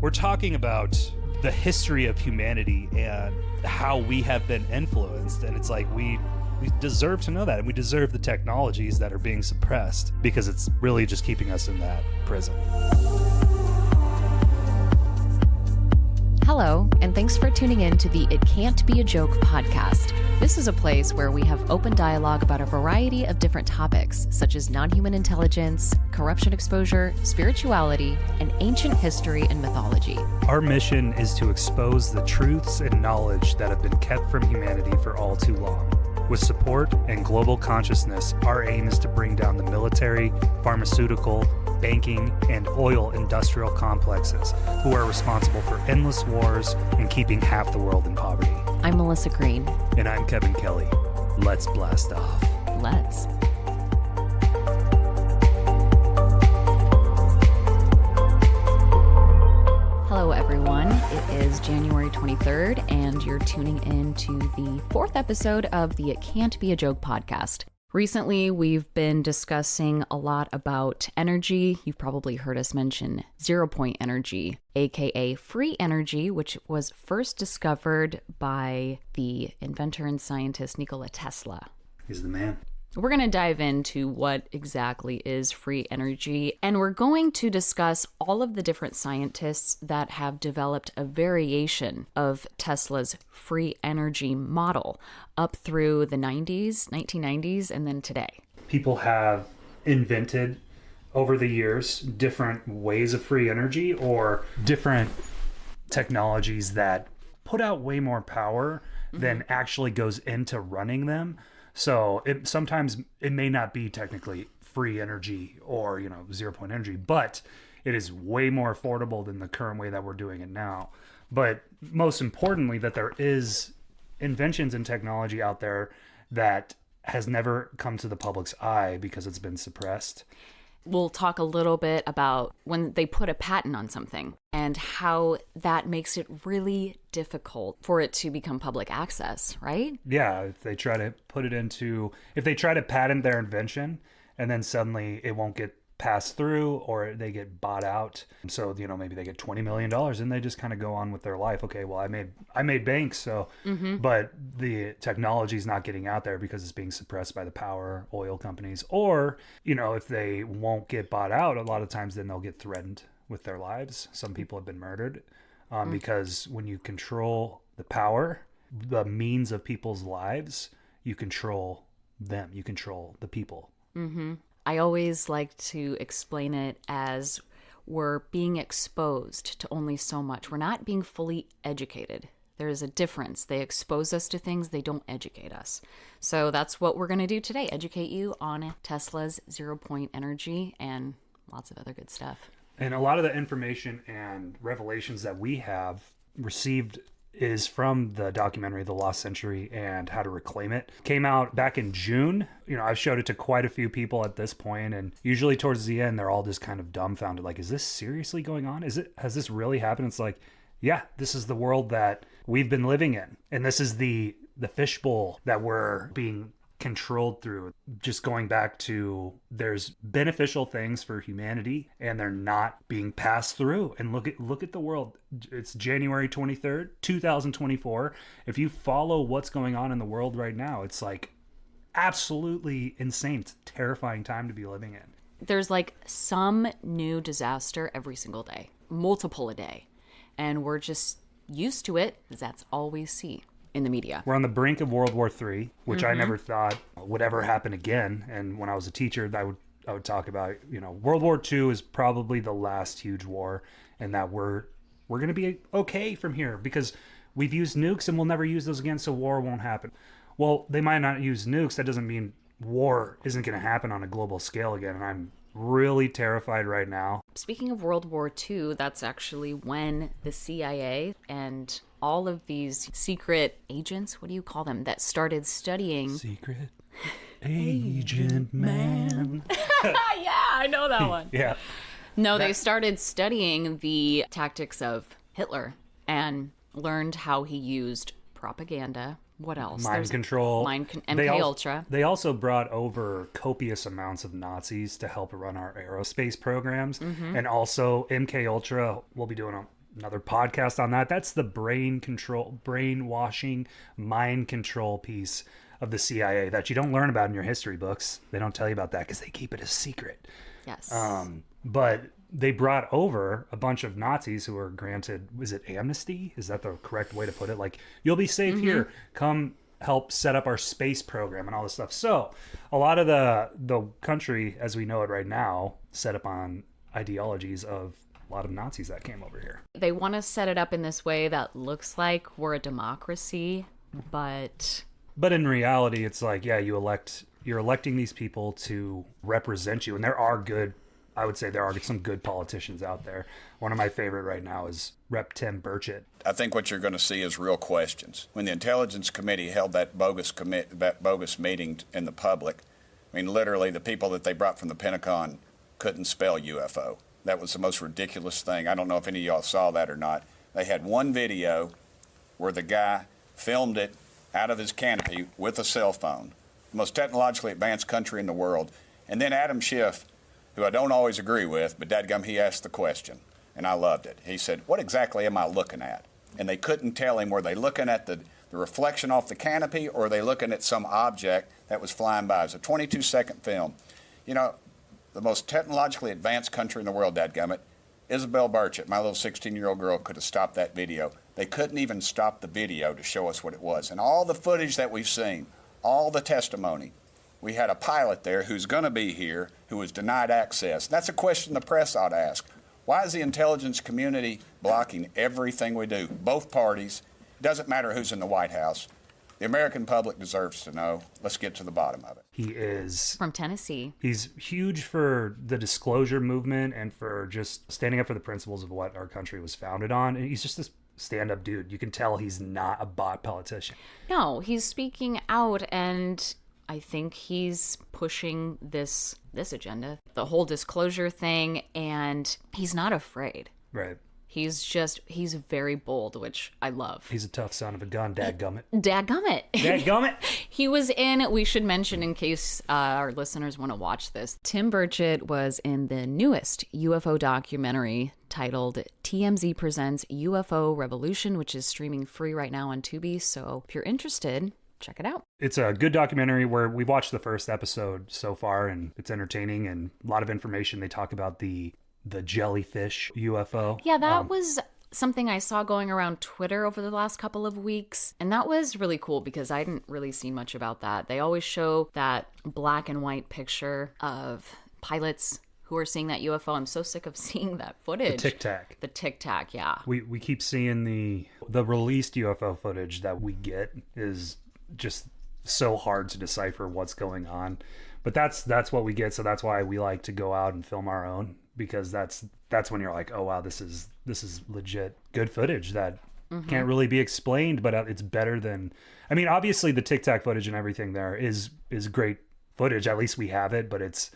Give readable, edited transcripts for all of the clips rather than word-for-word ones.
We're talking about the history of humanity and how we have been influenced. And it's like we deserve to know that, and we deserve the technologies that are being suppressed, because it's really just keeping us in that prison. Hello, and thanks for tuning in to the It Can't Be a Joke podcast. This is a place where we have open dialogue about a variety of different topics, such as non-human intelligence, corruption exposure, spirituality, and ancient history and mythology. Our mission is to expose the truths and knowledge that have been kept from humanity for all too long. With support and global consciousness, our aim is to bring down the military, pharmaceutical, banking, and oil industrial complexes who are responsible for endless wars and keeping half the world in poverty. I'm Melissa Green. And I'm Kevin Kelly. Let's blast off. Let's. Hello, everyone. It is January 23rd, and you're tuning in to the fourth episode of the It Can't Be a Joke podcast. Recently, we've been discussing a lot about energy. You've probably heard us mention zero-point energy, aka free energy, which was first discovered by the inventor and scientist Nikola Tesla. He's the man. We're going to dive into what exactly is free energy, and we're going to discuss all of the different scientists that have developed a variation of Tesla's free energy model up through the 1990s, and then today. People have invented over the years different ways of free energy or different technologies that put out way more power than actually goes into running them. So sometimes it may not be technically free energy or, 0-point energy, but it is way more affordable than the current way that we're doing it now. But most importantly, that there is inventions and technology out there that has never come to the public's eye because it's been suppressed. We'll talk a little bit about when they put a patent on something and how that makes it really difficult for it to become public access, right? Yeah, if they try to patent their invention and then suddenly it won't get passed through or they get bought out. So, maybe they get $20 million and they just kind of go on with their life. Okay, well, I made bank, so, but the technology is not getting out there because it's being suppressed by the power oil companies. Or, if they won't get bought out, a lot of times then they'll get threatened with their lives. Some people have been murdered because when you control the power, the means of people's lives, you control them, you control the people. Mm-hmm. I always like to explain it as we're being exposed to only so much. We're not being fully educated. There is a difference. They expose us to things, they don't educate us. So that's what we're going to do today, educate you on Tesla's zero-point energy and lots of other good stuff. And a lot of the information and revelations that we have received is from the documentary The Lost Century and How to Reclaim It. Came out back in June. I've showed it to quite a few people at this point, and usually towards the end they're all just kind of dumbfounded, like, is this seriously going on? Has this really happened? It's like, yeah, this is the world that we've been living in, and this is the fishbowl that we're being controlled through. Just going back to, there's beneficial things for humanity and they're not being passed through. And look at the world. It's January 23rd, 2024. If you follow what's going on in the world right now, it's like absolutely insane. It's a terrifying time to be living in. There's like some new disaster every single day, multiple a day. And we're just used to it because that's all we see in the media. We're on the brink of World War III, which I never thought would ever happen again. And when I was a teacher, I would talk about, World War II is probably the last huge war, and that we're going to be okay from here because we've used nukes and we'll never use those again, so war won't happen. Well, they might not use nukes. That doesn't mean war isn't going to happen on a global scale again. And I'm really terrified right now. Speaking of World War II, that's actually when the CIA and all of these secret agents, what do you call them, that started studying... Secret Agent Man. Yeah, I know that one. Yeah. No, they started studying the tactics of Hitler and learned how he used propaganda. What else? Mind control. MK Ultra. They also brought over copious amounts of Nazis to help run our aerospace programs. And also MK Ultra will be doing another podcast on that. That's the brainwashing, mind control piece of the CIA that you don't learn about in your history books. They don't tell you about that because they keep it a secret. Yes. But they brought over a bunch of Nazis who were granted, was it amnesty? Is that the correct way to put it? Like, you'll be safe here. Come help set up our space program and all this stuff. So a lot of the country as we know it right now set up on ideologies of a lot of Nazis that came over here. They want to set it up in this way that looks like we're a democracy, but in reality, it's like, yeah, you're electing these people to represent you. And I would say there are some good politicians out there. One of my favorite right now is Rep. Tim Burchett. I think what you're going to see is real questions. When the Intelligence Committee held that bogus meeting in the public, I mean, literally the people that they brought from the Pentagon couldn't spell UFO. That was the most ridiculous thing. I don't know if any of y'all saw that or not. They had one video where the guy filmed it out of his canopy with a cell phone, the most technologically advanced country in the world. And then Adam Schiff, who I don't always agree with, but dadgum, he asked the question, and I loved it. He said, what exactly am I looking at? And they couldn't tell him, were they looking at the reflection off the canopy, or are they looking at some object that was flying by? It was a 22-second film. You know, the most technologically advanced country in the world, dadgummit, Isabel Burchett, my little 16-year-old girl, could have stopped that video. They couldn't even stop the video to show us what it was. And all the footage that we've seen, all the testimony, we had a pilot there who's going to be here who was denied access. That's a question the press ought to ask. Why is the intelligence community blocking everything we do? Both parties. It doesn't matter who's in the White House. The American public deserves to know. Let's get to the bottom of it. He is from Tennessee. He's huge for the disclosure movement and for just standing up for the principles of what our country was founded on. And he's just this stand-up dude. You can tell he's not a bot politician. No, he's speaking out, and I think he's pushing this agenda, the whole disclosure thing, and he's not afraid. Right. He's very bold, which I love. He's a tough son of a gun, dadgummit. Dadgummit. He was we should mention in case our listeners want to watch this, Tim Burchett was in the newest UFO documentary titled TMZ Presents UFO Revolution, which is streaming free right now on Tubi. So if you're interested, check it out. It's a good documentary where we've watched the first episode so far, and it's entertaining and a lot of information. They talk about the jellyfish UFO. Yeah, that was something I saw going around Twitter over the last couple of weeks. And that was really cool because I didn't really see much about that. They always show that black and white picture of pilots who are seeing that UFO. I'm so sick of seeing that footage. The Tic Tac, yeah. We keep seeing the released UFO footage that we get is just so hard to decipher what's going on. But that's what we get, so that's why we like to go out and film our own, because that's when you're like, oh wow, this is legit good footage that can't really be explained, but it's better than, I mean, obviously the Tic Tac footage and everything there is great footage. At least we have it, but it's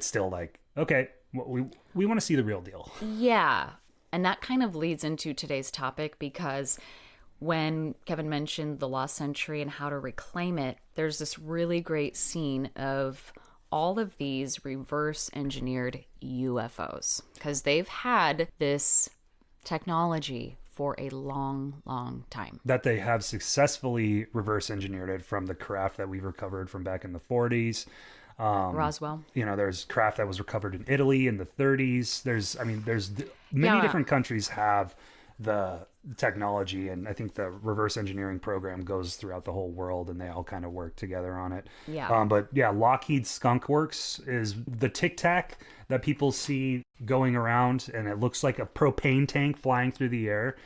still like, okay, we want to see the real deal. Yeah, and that kind of leads into today's topic, because when Kevin mentioned the lost century and how to reclaim it, there's this really great scene of all of these reverse engineered UFOs, because they've had this technology for a long, long time. That they have successfully reverse engineered it from the craft that we've recovered from back in the 40s. Roswell. You know, there's craft that was recovered in Italy in the 30s. There's many different countries have the technology, and I think the reverse engineering program goes throughout the whole world, and they all kind of work together on it. Yeah. But yeah, Lockheed Skunk Works is the Tic Tac that people see going around, and it looks like a propane tank flying through the air.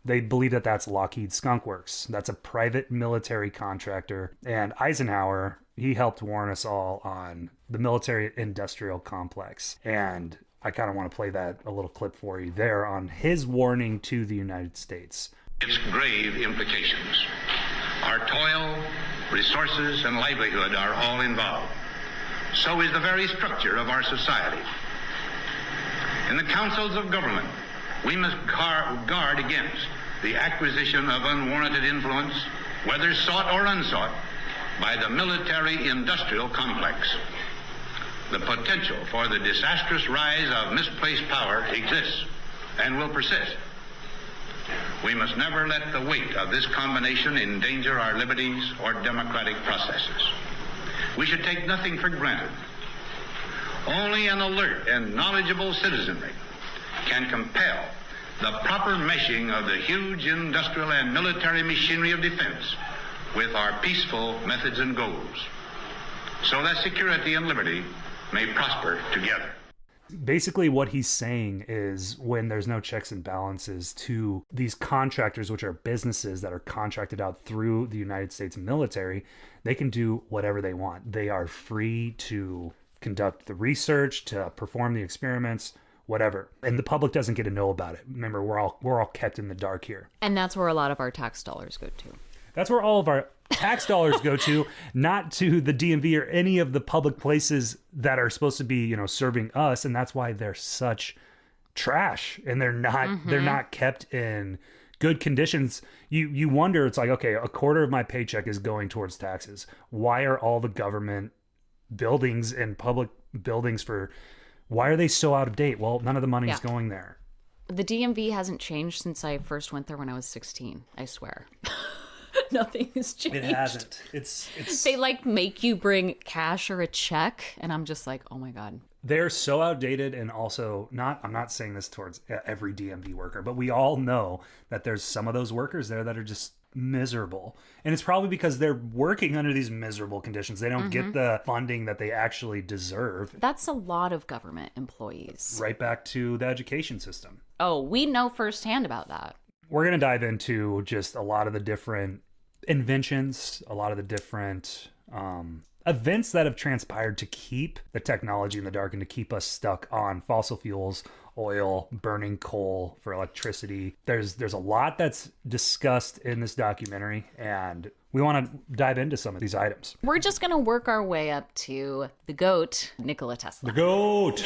They believe that that's Lockheed Skunk Works. That's a private military contractor, and Eisenhower, he helped warn us all on the military industrial complex. And I kind of want to play that a little clip for you there on his warning to the United States. Its grave implications. Our toil, resources, and livelihood are all involved. So is the very structure of our society. In the councils of government, we must guard against the acquisition of unwarranted influence, whether sought or unsought, by the military-industrial complex. The potential for the disastrous rise of misplaced power exists and will persist. We must never let the weight of this combination endanger our liberties or democratic processes. We should take nothing for granted. Only an alert and knowledgeable citizenry can compel the proper meshing of the huge industrial and military machinery of defense with our peaceful methods and goals, so that security and liberty may prosper together. Basically, what he's saying is when there's no checks and balances to these contractors, which are businesses that are contracted out through the United States military, they can do whatever they want. They are free to conduct the research, to perform the experiments, whatever. And the public doesn't get to know about it. Remember, we're all kept in the dark here. And that's where a lot of our tax dollars go to. That's where all of our tax dollars go to, not to the DMV or any of the public places that are supposed to be, serving us. And that's why they're such trash, and they're not kept in good conditions. You wonder, it's like, okay, a quarter of my paycheck is going towards taxes. Why are all the government buildings and public buildings why are they so out of date? Well, none of the money is going there. The DMV hasn't changed since I first went there when I was 16, I swear. Nothing has changed. It hasn't. It's They make you bring cash or a check, and I'm just like, oh my God. They're so outdated, and also I'm not saying this towards every DMV worker, but we all know that there's some of those workers there that are just miserable. And it's probably because they're working under these miserable conditions. They don't get the funding that they actually deserve. That's a lot of government employees. Right back to the education system. Oh, we know firsthand about that. We're going to dive into just a lot of the different inventions, a lot of the different events that have transpired to keep the technology in the dark and to keep us stuck on fossil fuels, oil, burning coal for electricity. There's a lot that's discussed in this documentary, and we want to dive into some of these items. We're just going to work our way up to the GOAT, Nikola Tesla. The GOAT!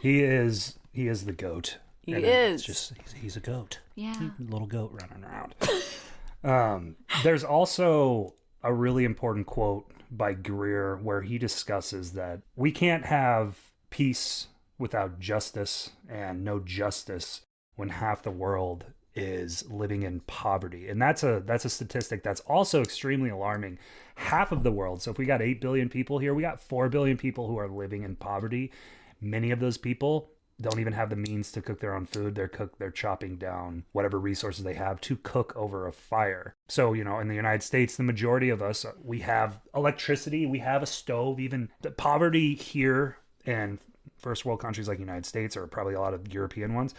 He is the GOAT. He is. It's just, he's a goat. Yeah. He's a little goat running around. There's also a really important quote by Greer where he discusses that we can't have peace without justice, and no justice when half the world is living in poverty. And that's a statistic that's also extremely alarming. Half of the world. So if we got 8 billion people here, we got 4 billion people who are living in poverty. Many of those people don't even have the means to cook their own food. They're chopping down whatever resources they have to cook over a fire. So, in the United States, the majority of us, we have electricity, we have a stove. Even the poverty here in first world countries like the United States, or probably a lot of European ones,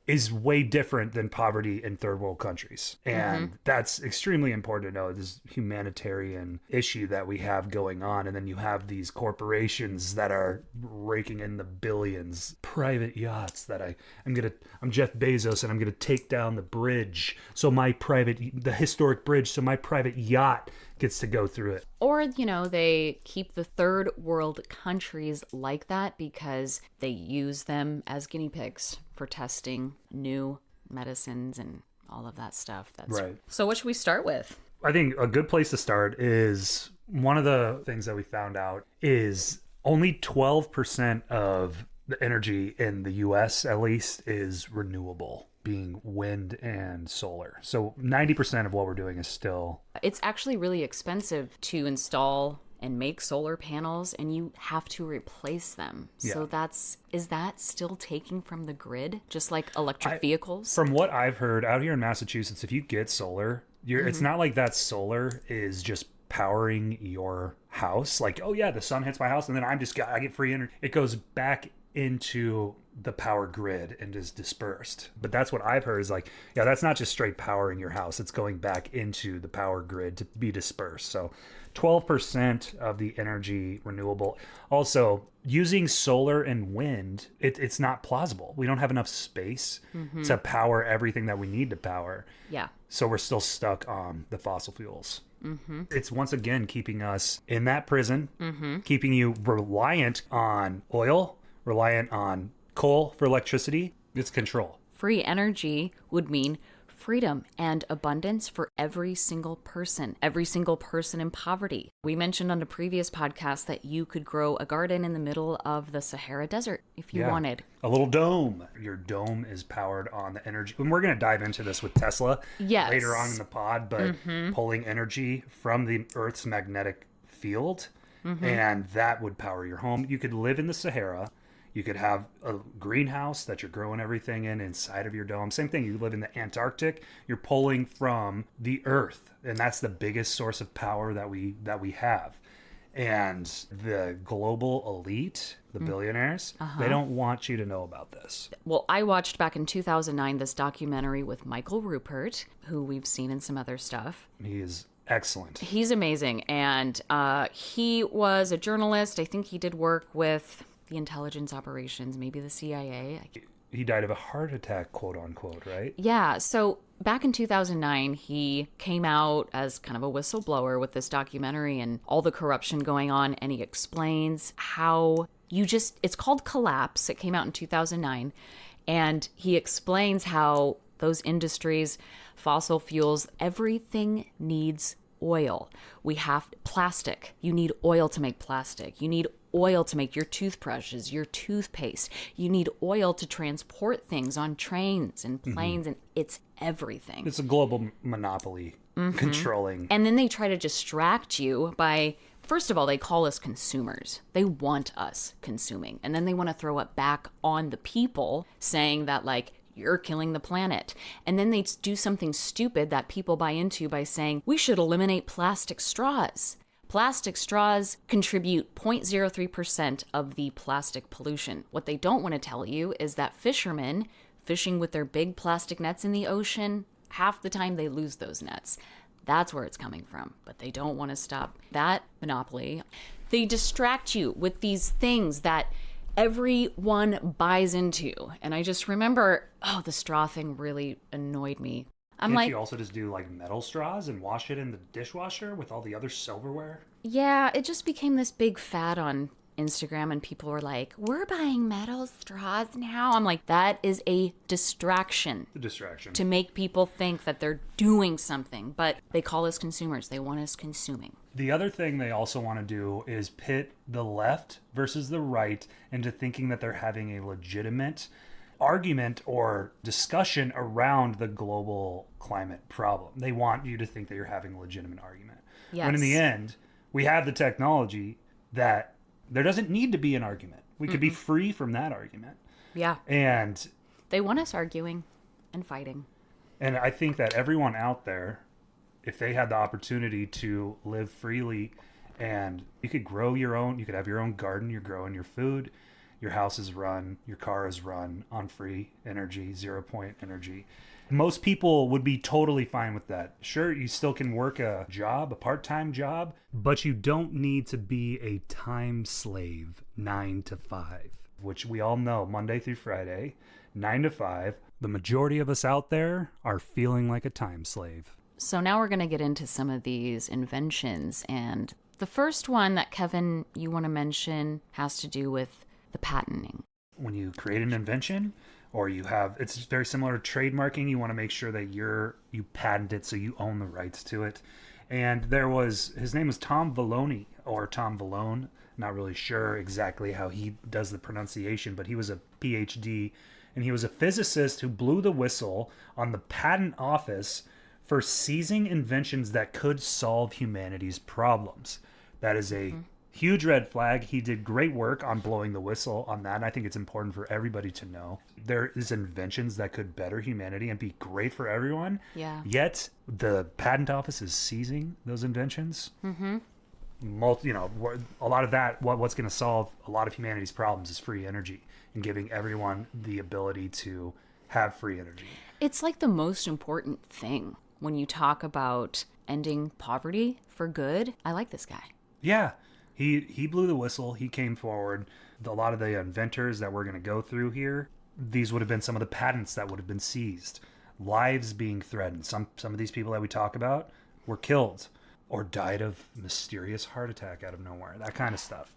is way different than poverty in third world countries. And that's extremely important to know, this humanitarian issue that we have going on. And then you have these corporations that are raking in the billions, private yachts that I'm Jeff Bezos, and I'm going to take down the bridge. So the historic bridge, so my private yacht gets to go through it. Or, they keep the third world countries like that because they use them as guinea pigs for testing new medicines and all of that stuff. That's right. So what should we start with? I think a good place to start is, one of the things that we found out is only 12% of the energy in the US, at least, is renewable, being wind and solar. So 90% of what we're doing is still... It's actually really expensive to install and make solar panels, and you have to replace them. Yeah. So is that still taking from the grid, just like electric vehicles? From what I've heard out here in Massachusetts, if you get solar, it's not like that solar is just powering your house. Like, oh yeah, the sun hits my house and then I get free energy. It goes back into the power grid and is dispersed. But that's what I've heard is like, yeah, that's not just straight powering your house. It's going back into the power grid to be dispersed. So 12% of the energy renewable. Also, using solar and wind, it's not plausible. We don't have enough space to power everything that we need to power. Yeah. So we're still stuck on the fossil fuels. It's once again keeping us in that prison, keeping you reliant on oil, reliant on coal for electricity. It's control. Free energy would mean freedom and abundance for every single person in poverty. We mentioned on a previous podcast that you could grow a garden in the middle of the Sahara Desert if you wanted. A little dome. Your dome is powered on the energy. And we're going to dive into this with Tesla later on in the pod, but pulling energy from the Earth's magnetic field, and that would power your home. You could live in the Sahara. You could have a greenhouse that you're growing everything in inside of your dome. Same thing, you live in the Antarctic, you're pulling from the Earth, and that's the biggest source of power that we have. And the global elite, the billionaires, they don't want you to know about this. Well, I watched back in 2009 this documentary with Michael Rupert, who we've seen in some other stuff. He is excellent. He's amazing, and he was a journalist. I think he did work with the intelligence operations, maybe the CIA. He died of a heart attack, quote unquote, right? Yeah. So back in 2009, he came out as kind of a whistleblower with this documentary and all the corruption going on. And he explains how it's called Collapse. It came out in 2009. And he explains how those industries, fossil fuels, everything needs oil. We have plastic. You need oil to make plastic. You need oil to make your toothbrushes, your toothpaste. You need oil to transport things on trains and planes, and it's everything. It's a global monopoly controlling. And then they try to distract you by, first of all, they call us consumers. They want us consuming. And then they want to throw it back on the people, saying that, like, you're killing the planet. And then they do something stupid that people buy into by saying, we should eliminate plastic straws. Plastic straws contribute 0.03% of the plastic pollution. What they don't want to tell you is that fishermen fishing with their big plastic nets in the ocean, half the time they lose those nets. That's where it's coming from. But they don't want to stop that monopoly. They distract you with these things that everyone buys into. And I just remember, the straw thing really annoyed me. Can't you also just do like metal straws and wash it in the dishwasher with all the other silverware? Yeah, it just became this big fad on Instagram, and people were like, we're buying metal straws now. I'm like, that is a distraction. The distraction. To make people think that they're doing something, but they call us consumers. They want us consuming. The other thing they also want to do is pit the left versus the right into thinking that they're having a legitimate argument or discussion around the global climate problem. They want you to think that you're having a legitimate argument. Yes. When in the end, we have the technology that there doesn't need to be an argument. We could be free from that argument. Yeah. And they want us arguing and fighting. And I think that everyone out there, if they had the opportunity to live freely, and you could grow your own, you could have your own garden, you're growing your food, your house is run, your car is run on free energy, 0 point energy. Most people would be totally fine with that. Sure, you still can work a job, a part-time job, but you don't need to be a time slave 9 to 5, which we all know, Monday through Friday, 9 to 5. The majority of us out there are feeling like a time slave. So now we're going to get into some of these inventions. And the first one that, Kevin, you want to mention has to do with the patenting. When you create an invention, or you have, it's very similar to trademarking. You want to make sure that you patent it so you own the rights to it. And his name was Tom Vallone, or Tom Vallone. Not really sure exactly how he does the pronunciation, but he was a PhD, and he was a physicist who blew the whistle on the patent office for seizing inventions that could solve humanity's problems. That is a huge red flag. He did great work on blowing the whistle on that. And I think it's important for everybody to know there is inventions that could better humanity and be great for everyone. Yeah. Yet the patent office is seizing those inventions. A lot of that, what's going to solve a lot of humanity's problems is free energy and giving everyone the ability to have free energy. It's like the most important thing when you talk about ending poverty for good. I like this guy. Yeah. He blew the whistle. He came forward. A lot of the inventors that we're going to go through here, these would have been some of the patents that would have been seized. Lives being threatened. Some of these people that we talk about were killed. or died of mysterious heart attack out of nowhere. That kind of stuff.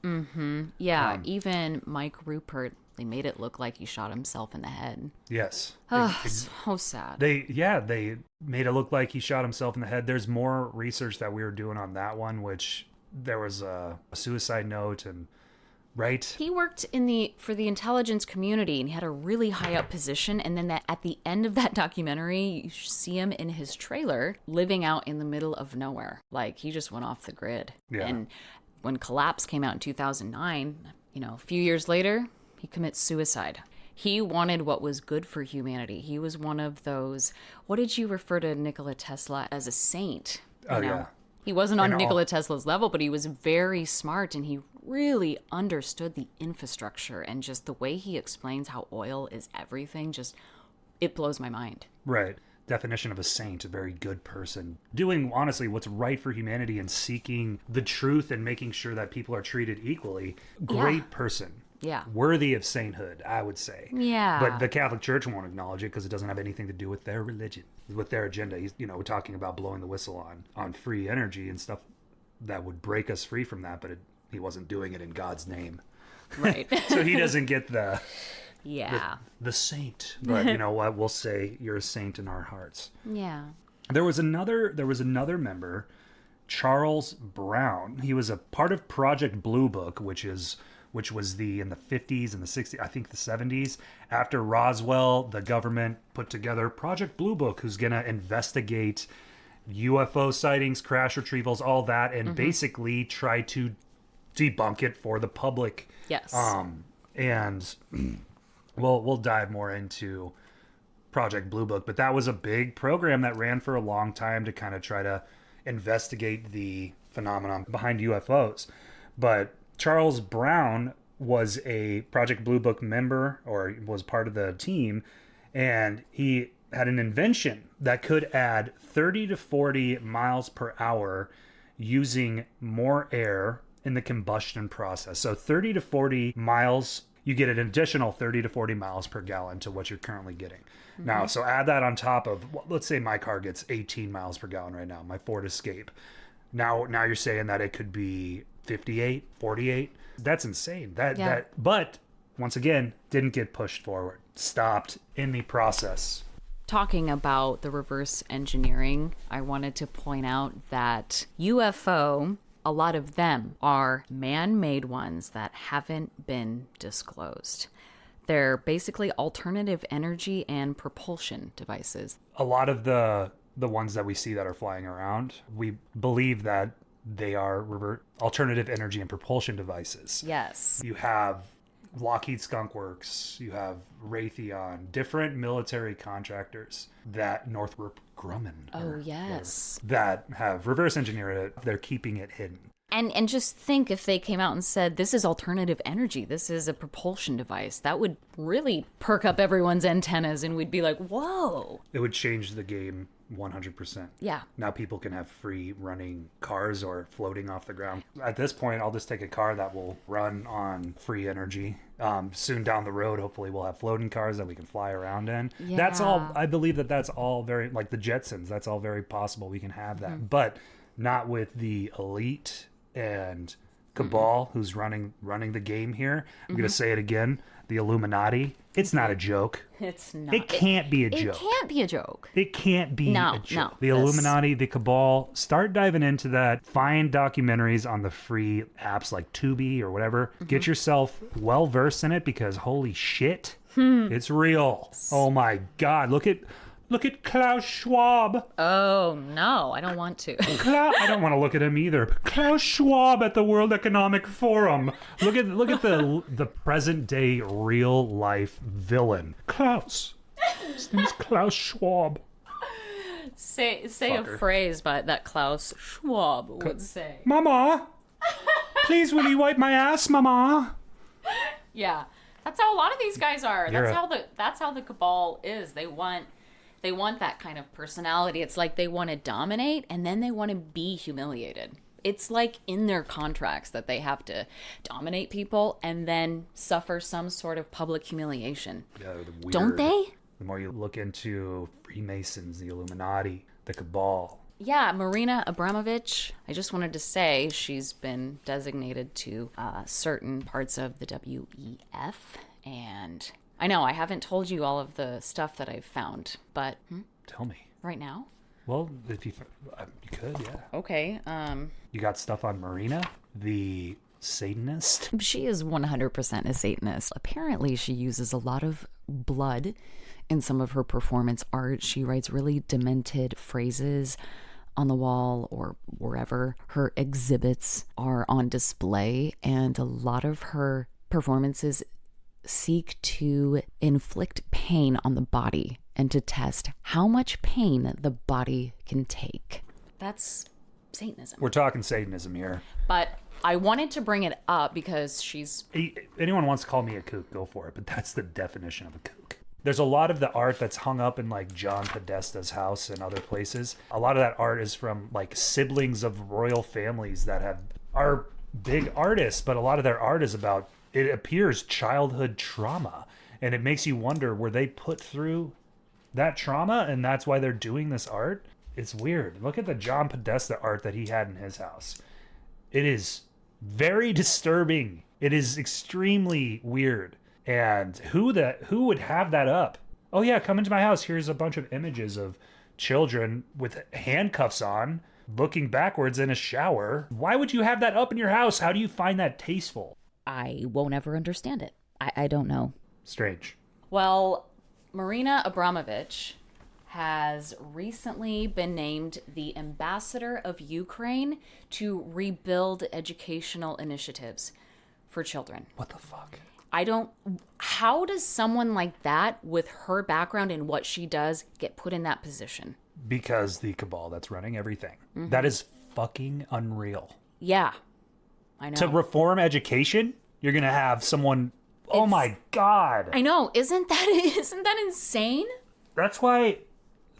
Yeah, even Mike Rupert, they made it look like he shot himself in the head. Yes. So sad. They made it look like he shot himself in the head. There's more research that we were doing on that one, which there was a suicide note and right. He worked for the intelligence community, and he had a really high up position. And then at the end of that documentary, you see him in his trailer living out in the middle of nowhere. Like, he just went off the grid. Yeah. And when Collapse came out in 2009, a few years later, he commits suicide. He wanted what was good for humanity. He was one of those, what did you refer to Nikola Tesla as, a saint? Yeah. He wasn't on Nikola Tesla's level, but he was very smart, and he really understood the infrastructure, and just the way he explains how oil is everything, it blows my mind. Right. Definition of a saint, a very good person. Doing, honestly, what's right for humanity and seeking the truth and making sure that people are treated equally. Great person. Yeah. Worthy of sainthood, I would say. Yeah. But the Catholic Church won't acknowledge it because it doesn't have anything to do with their religion, with their agenda. He's, talking about blowing the whistle on free energy and stuff that would break us free from that, but he wasn't doing it in God's name. Right. So he doesn't get the saint. But you know what? We'll say you're a saint in our hearts. Yeah. There was another member, Charles Brown. He was a part of Project Blue Book, which was in the 50s and the 60s, I think the 70s. After Roswell, the government put together Project Blue Book, who's going to investigate UFO sightings, crash retrievals, all that, and basically try to debunk it for the public. Yes. And we'll dive more into Project Blue Book, but that was a big program that ran for a long time to kind of try to investigate the phenomenon behind UFOs. But Charles Brown was a Project Blue Book member, or was part of the team, and he had an invention that could add 30 to 40 miles per hour using more air in the combustion process. So 30 to 40 miles, you get an additional 30 to 40 miles per gallon to what you're currently getting. Now, so add that on top of, let's say my car gets 18 miles per gallon right now, my Ford Escape. Now you're saying that it could be 58, 48. That's insane. But once again, didn't get pushed forward. Stopped in the process. Talking about the reverse engineering, I wanted to point out that UFO, a lot of them are man-made ones that haven't been disclosed. They're basically alternative energy and propulsion devices. A lot of the ones that we see that are flying around, we believe that they are alternative energy and propulsion devices. Yes. You have Lockheed Skunk Works, you have Raytheon, different military contractors, that Northrop Grumman. Oh, yes. That have reverse engineered it. They're keeping it hidden. And just think if they came out and said, this is alternative energy, this is a propulsion device, that would really perk up everyone's antennas, and we'd be like, whoa. It would change the game 100%. Yeah. Now people can have free running cars or floating off the ground. At this point, I'll just take a car that will run on free energy. Soon down the road, hopefully we'll have floating cars that we can fly around in. Yeah. That's all, I believe that's all very, like the Jetsons, that's all very possible. We can have that, but not with the elite and cabal who's running the game here. I'm going to say it again. The Illuminati. It's not a joke. It's not. It can't be a joke. It can't be a joke. It can't be a joke. No. The Illuminati, the cabal, start diving into that. Find documentaries on the free apps like Tubi or whatever. Get yourself well versed in it, because holy shit, it's real. Oh my God. Look at Klaus Schwab. Oh, no, I don't want to. I don't want to look at him either. Klaus Schwab at the World Economic Forum. Look at the present day real life villain. Klaus. His name's Klaus Schwab. Say a phrase that Klaus Schwab would say. Mama, please will you wipe my ass, Mama? Yeah, that's how a lot of these guys are. That's how the cabal is. They want that kind of personality. It's like they want to dominate, and then they want to be humiliated. It's like in their contracts that they have to dominate people and then suffer some sort of public humiliation. Yeah, don't they? The more you look into Freemasons, the Illuminati, the cabal, Yeah, Marina Abramovich. I just wanted to say she's been designated to certain parts of the WEF. And I know I haven't told you all of the stuff that I've found, but Tell me. right now? Well, if you could, yeah. Okay. You got stuff on Marina, the Satanist? She is 100% a Satanist. Apparently, she uses a lot of blood in some of her performance art. She writes really demented phrases on the wall or wherever. Her exhibits are on display, and a lot of her performances seek to inflict pain on the body and to test how much pain the body can take. That's Satanism. We're talking Satanism here. But I wanted to bring it up because Anyone wants to call me a kook, go for it, but that's the definition of a kook. There's a lot of the art that's hung up in like John Podesta's house and other places. A lot of that art is from like siblings of royal families that are big artists, but a lot of their art is about, it appears, childhood trauma. And it makes you wonder, were they put through that trauma and that's why they're doing this art? It's weird. Look at the John Podesta art that he had in his house. It is very disturbing. It is extremely weird. And who would have that up? Oh yeah, come into my house. Here's a bunch of images of children with handcuffs on, looking backwards in a shower. Why would you have that up in your house? How do you find that tasteful? I won't ever understand it. I don't know. Strange. Well, Marina Abramovich has recently been named the ambassador of Ukraine to rebuild educational initiatives for children. What the fuck? How does someone like that, with her background and what she does, get put in that position? Because the cabal that's running everything. Mm-hmm. That is fucking unreal. Yeah, I know. To reform education, you're going to have someone, oh my God. I know. Isn't that insane? That's why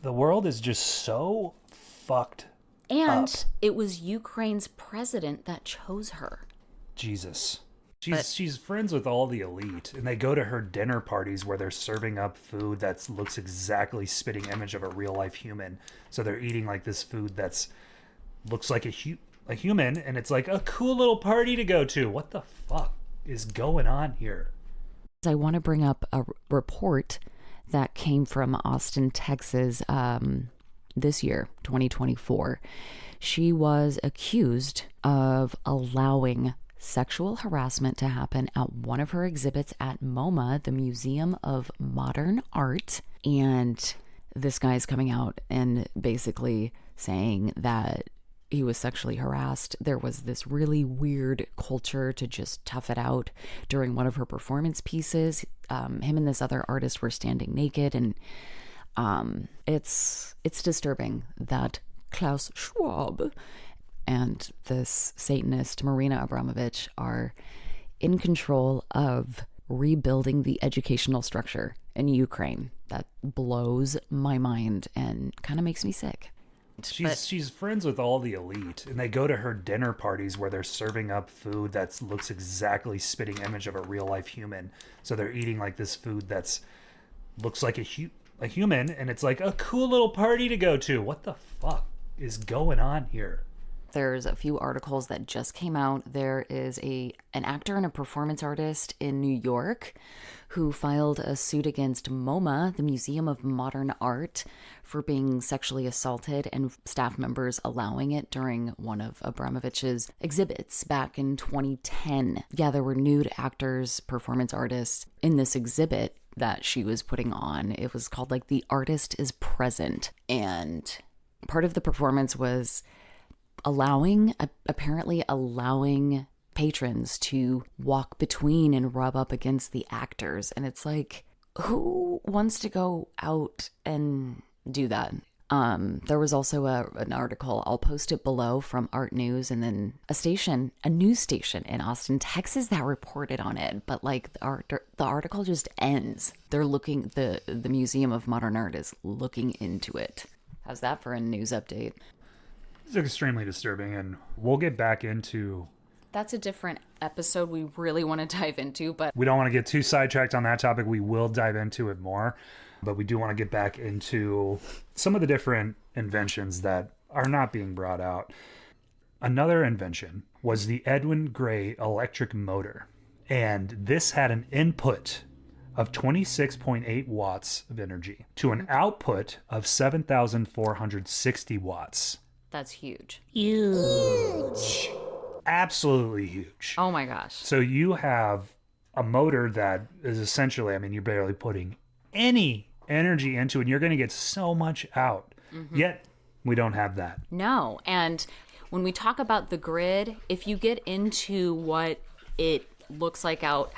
the world is just so fucked And up. It was Ukraine's president that chose her. Jesus. She's friends with all the elite, and they go to her dinner parties where they're serving up food that looks exactly spitting image of a real life human. So they're eating like this food that's looks like a human, and it's like a cool little party to go to. What the fuck is going on here? I want to bring up a report that came from Austin, Texas, this year, 2024. She was accused of allowing sexual harassment to happen at one of her exhibits at MoMA, the Museum of Modern Art. And this guy's coming out and basically saying that he was sexually harassed. There was this really weird culture to just tough it out during one of her performance pieces. Him and this other artist were standing naked, and it's disturbing that Klaus Schwab and this Satanist, Marina Abramovich, are in control of rebuilding the educational structure in Ukraine. That blows my mind and kind of makes me sick. She's friends with all the elite, and they go to her dinner parties where they're serving up food that looks exactly spitting image of a real life human. So they're eating like this food that's looks like a human, and it's like a cool little party to go to. What the fuck is going on here? There's a few articles that just came out. There is an actor and a performance artist in New York who filed a suit against MoMA, the Museum of Modern Art, for being sexually assaulted and staff members allowing it during one of Abramovich's exhibits back in 2010. Yeah, there were nude actors, performance artists in this exhibit that she was putting on. It was called like The Artist is Present. And part of the performance was apparently allowing patrons to walk between and rub up against the actors. And it's like, who wants to go out and do that? There was also an article, I'll post it below, from Art News, and then a news station in Austin, Texas that reported on it. But like the article just ends. The Museum of Modern Art is looking into it. How's that for a news update? It's extremely disturbing, and we'll get back into... That's a different episode we really want to dive into, but... We don't want to get too sidetracked on that topic. We will dive into it more, but we do want to get back into some of the different inventions that are not being brought out. Another invention was the Edwin Gray electric motor. And this had an input of 26.8 watts of energy to an output of 7,460 watts. That's huge. Huge. Absolutely huge. Oh my gosh. So you have a motor that is essentially, I mean, you're barely putting any energy into it, and you're going to get so much out. Yet, we don't have that. No. And when we talk about the grid, if you get into what it looks like out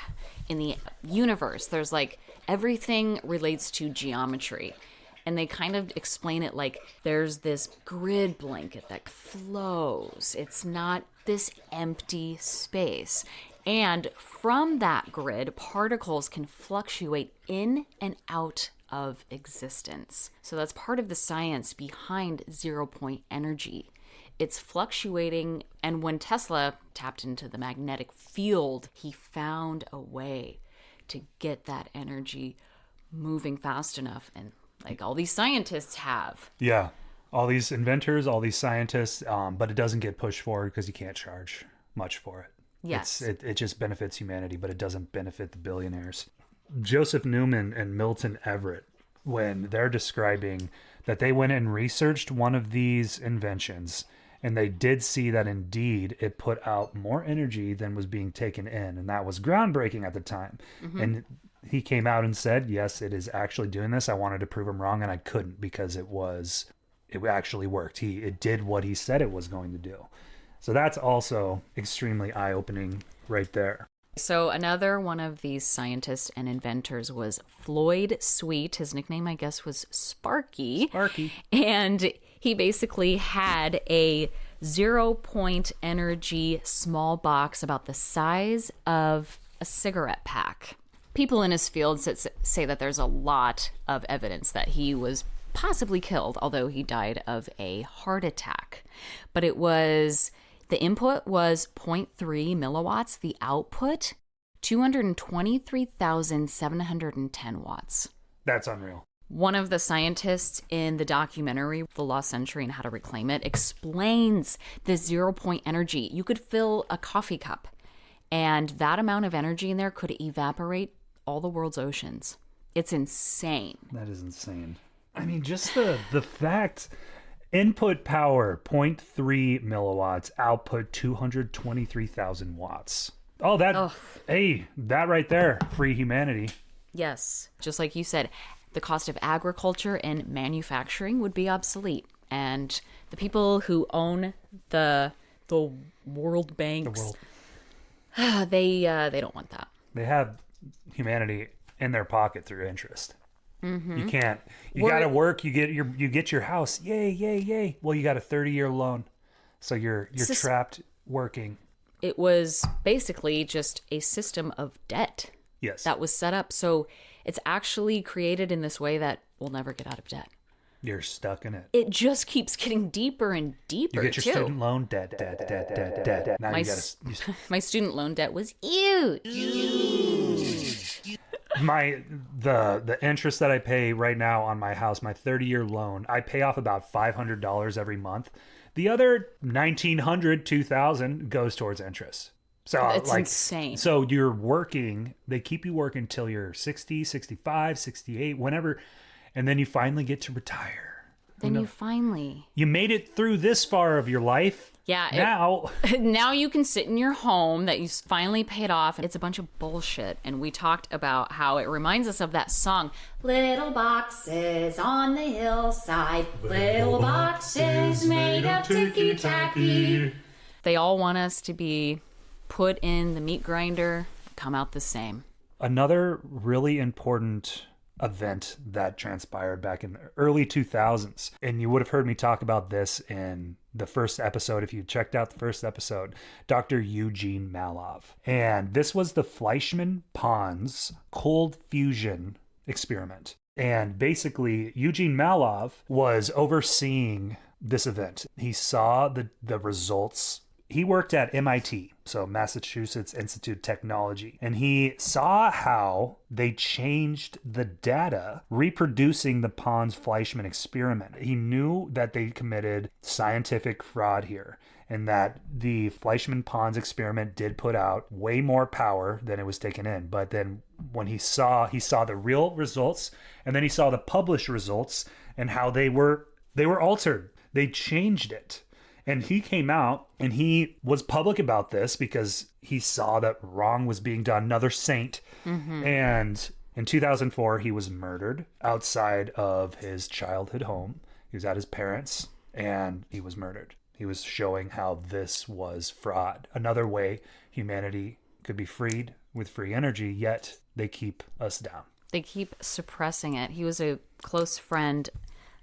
in the universe, there's like everything relates to geometry. And they kind of explain it like there's this grid blanket that flows. It's not this empty space. And from that grid, particles can fluctuate in and out of existence. So that's part of the science behind 0-point energy. It's fluctuating, and when Tesla tapped into the magnetic field, he found a way to get that energy moving fast enough, and like all these scientists have. Yeah, all these inventors, all these scientists, but it doesn't get pushed forward because you can't charge much for it. Yes. It just benefits humanity, but it doesn't benefit the billionaires. Joseph Newman and Milton Everett, when they're describing that they went and researched one of these inventions, and they did see that indeed it put out more energy than was being taken in. And that was groundbreaking at the time. And he came out and said, yes, it is actually doing this. I wanted to prove him wrong, and I couldn't because it actually worked. It did what he said it was going to do. So that's also extremely eye-opening right there. So another one of these scientists and inventors was Floyd Sweet. His nickname, I guess, was Sparky. Sparky. And he basically had a 0-point energy small box about the size of a cigarette pack. People in his field say that there's a lot of evidence that he was possibly killed, although he died of a heart attack. But the input was 0.3 milliwatts. The output, 223,710 watts. That's unreal. One of the scientists in the documentary, The Lost Century and How to Reclaim It, explains the 0-point energy. You could fill a coffee cup, and that amount of energy in there could evaporate all the world's oceans. It's insane. That is insane. I mean, just the fact... Input power, 0.3 milliwatts. Output, 223,000 watts. Oh, that right there, free humanity. Yes. Just like you said, the cost of agriculture and manufacturing would be obsolete. And the people who own the world banks, they don't want that. They have humanity in their pocket through interest. You can't. You got to work. You get your house. Yay, yay, yay. Well, you got a 30-year loan, so you're trapped working. It was basically just a system of debt. Yes. That was set up, so it's actually created in this way that we'll never get out of debt. You're stuck in it. It just keeps getting deeper and deeper. You get your student loan debt. Now my student loan debt was huge. The interest that I pay right now on my house, my 30-year loan, I pay off about $500 every month. The other $1,900, $2,000 goes towards interest. So it's insane. So you're working, they keep you working until you're 60, 65, 68, whenever, and then you finally get to retire. You made it through this far of your life. Yeah. Now you can sit in your home that you finally paid off. It's a bunch of bullshit. And we talked about how it reminds us of that song, Little boxes on the hillside, little boxes made of ticky-tacky. They all want us to be put in the meat grinder, come out the same. Another really important event that transpired back in the early 2000s, and you would have heard me talk about this in the first episode if you checked out the first episode, Dr. Eugene Malov. And this was the Fleischmann-Pons cold fusion experiment. And basically, Eugene Malov was overseeing this event. He saw the results He worked at MIT, so Massachusetts Institute of Technology, and he saw how they changed the data reproducing the Pons-Fleischmann experiment. He knew that they committed scientific fraud here, and that the Fleischmann-Pons experiment did put out way more power than it was taken in. But then when he saw the real results, and then he saw the published results and how they were altered. They changed it. And he came out and he was public about this because he saw that wrong was being done. Another saint. Mm-hmm. And in 2004, he was murdered outside of his childhood home. He was at his parents' and he was murdered. He was showing how this was fraud. Another way humanity could be freed with free energy, yet they keep us down. They keep suppressing it. He was a close friend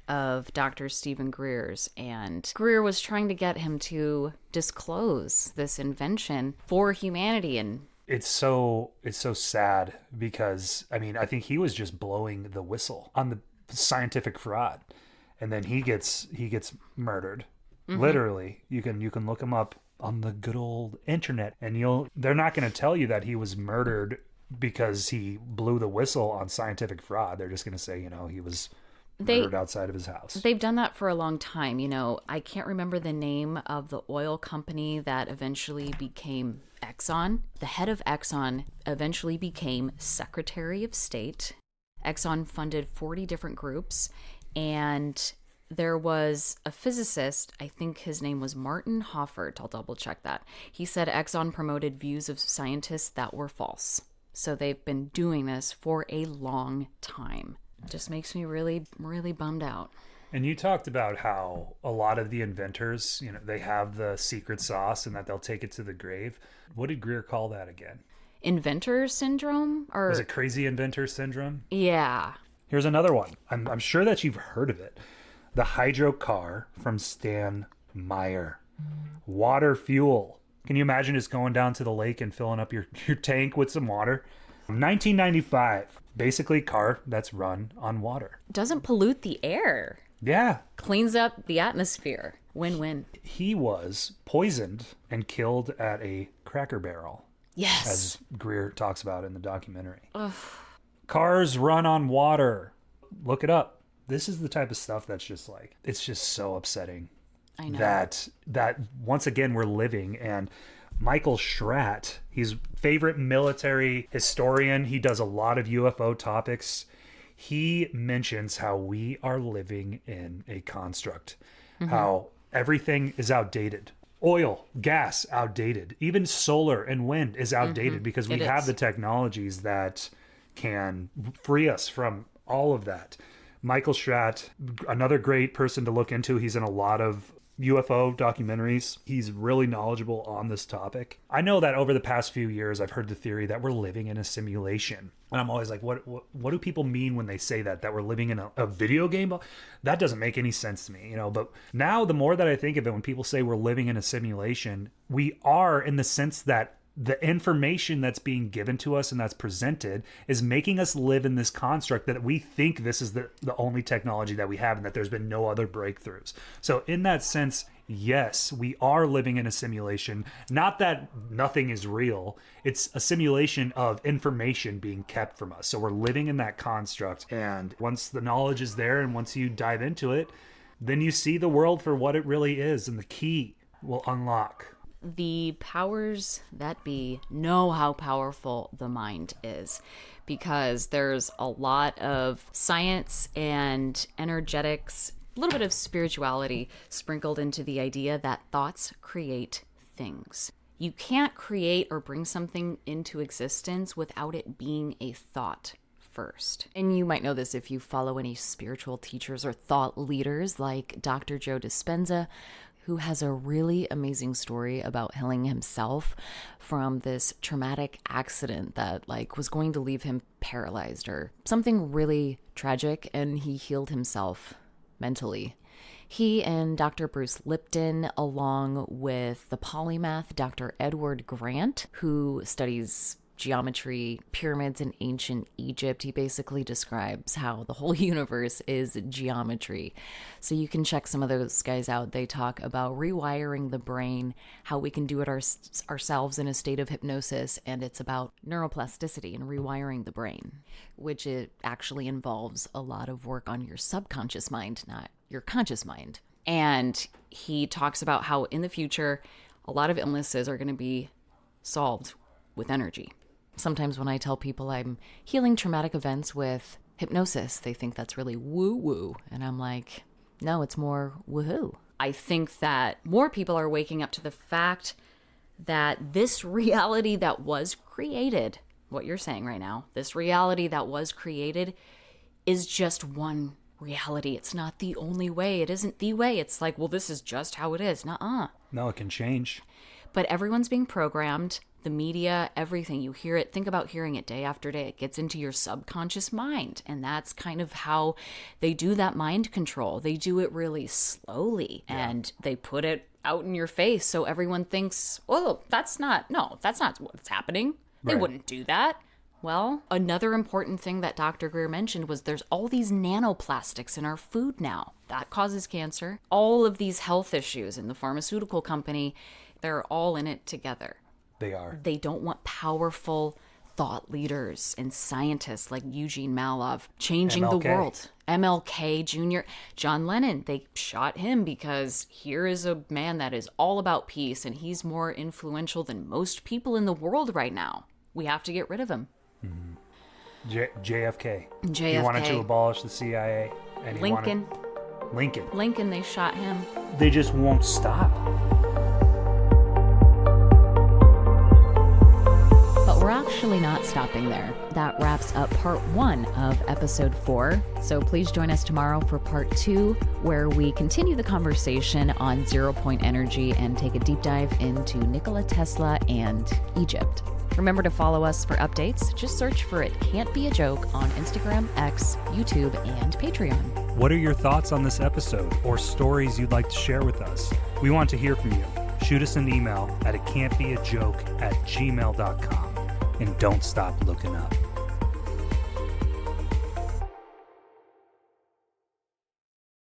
of Dr. Stephen Greer's, and Greer was trying to get him to disclose this invention for humanity. And it's so sad because, I mean, I think he was just blowing the whistle on the scientific fraud, and then he gets murdered. Mm-hmm. Literally, you can look him up on the good old internet, and they're not going to tell you that he was murdered because he blew the whistle on scientific fraud. They're just going to say, he was murdered outside of his house. They've done that for a long time. I can't remember the name of the oil company that eventually became Exxon. The head of Exxon eventually became Secretary of State. Exxon funded 40 different groups, and there was a physicist, I think his name was Martin Hoffert, I'll double check that. He said Exxon promoted views of scientists that were false. So they've been doing this for a long time. Just makes me really, really bummed out. And you talked about how a lot of the inventors, they have the secret sauce and that they'll take it to the grave. What did Greer call that again? Inventor syndrome? Or was it crazy inventor syndrome? Yeah. Here's another one. I'm sure that you've heard of it. The hydro car from Stan Meyer. Water fuel. Can you imagine just going down to the lake and filling up your tank with some water? 1995. Basically, car that's run on water. Doesn't pollute the air. Yeah. Cleans up the atmosphere. Win-win. He was poisoned and killed at a Cracker Barrel. Yes. As Greer talks about in the documentary. Ugh. Cars run on water. Look it up. This is the type of stuff that's just it's just so upsetting. I know. That once again we're living, and Michael Schratt, he's favorite military historian. He does a lot of UFO topics. He mentions how we are living in a construct, how everything is outdated. Oil, gas, outdated. Even solar and wind is outdated because we have the technologies that can free us from all of that. Michael Schratt, another great person to look into. He's in a lot of UFO documentaries. He's really knowledgeable on this topic. I know that over the past few years, I've heard the theory that we're living in a simulation. And I'm always like, what do people mean when they say that we're living in a video game? That doesn't make any sense to me, But now the more that I think of it, when people say we're living in a simulation, we are, in the sense that the information that's being given to us and that's presented is making us live in this construct that we think this is the only technology that we have and that there's been no other breakthroughs. So in that sense, yes, we are living in a simulation. Not that nothing is real. It's a simulation of information being kept from us. So we're living in that construct. And once the knowledge is there and once you dive into it, then you see the world for what it really is. And the key will unlock. The powers that be know how powerful the mind is, because there's a lot of science and energetics, a little bit of spirituality sprinkled into the idea that thoughts create things. You can't create or bring something into existence without it being a thought first. And you might know this if you follow any spiritual teachers or thought leaders like Dr. Joe Dispenza, who has a really amazing story about healing himself from this traumatic accident that was going to leave him paralyzed or something really tragic, and he healed himself mentally. He and Dr. Bruce Lipton, along with the polymath Dr. Edward Grant, who studies geometry, pyramids in ancient Egypt. He basically describes how the whole universe is geometry. So you can check some of those guys out. They talk about rewiring the brain, how we can do it ourselves in a state of hypnosis, and it's about neuroplasticity and rewiring the brain, which it actually involves a lot of work on your subconscious mind, not your conscious mind. And he talks about how in the future, a lot of illnesses are going to be solved with energy. Sometimes when I tell people I'm healing traumatic events with hypnosis, they think that's really woo-woo. And I'm like, no, it's more woohoo. I think that more people are waking up to the fact that this reality that was created, what you're saying right now, this reality that was created is just one reality. It's not the only way. It isn't the way. It's like, well, this is just how it is. Nuh-uh. No, it can change. But everyone's being programmed. The media, everything, you hear it, think about hearing it day after day. It gets into your subconscious mind. And that's kind of how they do that mind control. They do it really slowly and they put it out in your face. So everyone thinks, oh, that's not what's happening. They wouldn't do that. Well, another important thing that Dr. Greer mentioned was there's all these nanoplastics in our food now. That causes cancer. All of these health issues in the pharmaceutical company, they're all in it together. They are. They don't want powerful thought leaders and scientists like Eugene Malov changing the world. MLK Jr., John Lennon, they shot him because here is a man that is all about peace and he's more influential than most people in the world right now. We have to get rid of him. Mm-hmm. JFK. JFK. He wanted to abolish the CIA. And Lincoln, they shot him. They just won't stop. We're actually not stopping there. That wraps up part 1 of episode 4. So please join us tomorrow for part 2, where we continue the conversation on 0 point energy and take a deep dive into Nikola Tesla and Egypt. Remember to follow us for updates. Just search for It Can't Be a Joke on Instagram, X, YouTube, and Patreon. What are your thoughts on this episode or stories you'd like to share with us? We want to hear from you. Shoot us an email at itcan'tbeajoke@gmail.com. And don't stop looking up.